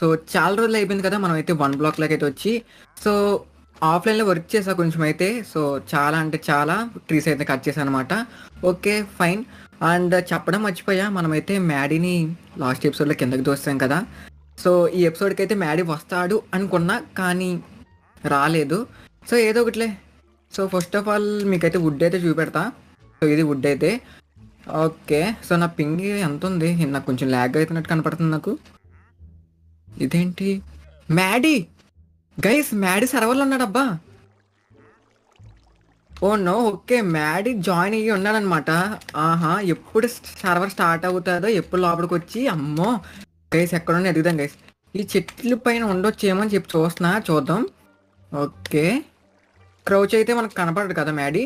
So చాలా రోజులు అయిపోయింది కదా మనం అయితే 1 బ్లాక్‌లోకి అయితే వచ్చి. సో ఆఫ్‌లైన్‌లో వర్క్ చేశా కొంచెం అయితే. సో చాలా అంటే చాలా ట్రీస్ అయితే కట్ చేశాననమాట. ఓకే. ఫైన్. అండ్ చెప్పడం మర్చిపోయా. మనమైతే మ్యాడీని లాస్ట్ ఎపిసోడ్‌లో కిందకి తోసేసాం కదా! సో ఈ ఎపిసోడ్‌కైతే మ్యాడీ వస్తాడు అనుకున్నా. కానీ రాలేదు. సో ఏదో ఒకటిలే. సో ఫస్ట్ ఆఫ్ ఆల్ మీకైతే వుడ్ అయితే చూపెడతా. సో ఇది వుడ్ అయితే. ఓకే. సో నా పింగ్ ఎంతుంది? నాకు కొంచెం ల్యాగ్ అవుతున్నట్టు కనపడుతుంది నాకు. ఇదేంటి? మ్యాడీ! గైస్ మ్యాడీ సర్వర్‌లో ఉన్నాడబ్బా! Oh! No. Okay. Maddy join అయ్యి ఉన్నాడనమాట. ఆహా! ఎప్పుడు సర్వర్ స్టార్ట్ అవుతాదో, ఎప్పుడు లోపలికొచ్చి అమ్మో! గైస్ ఎక్కడున్నా ఎతుకుదాం గైస్. ఈ చెట్ల పైన ఉండొచ్చేమో అని చెప్పి చూస్తున్నా. చూద్దాం. ఓకే. క్రౌచ్ అయితే మనకు కనపడడు కదా మ్యాడీ?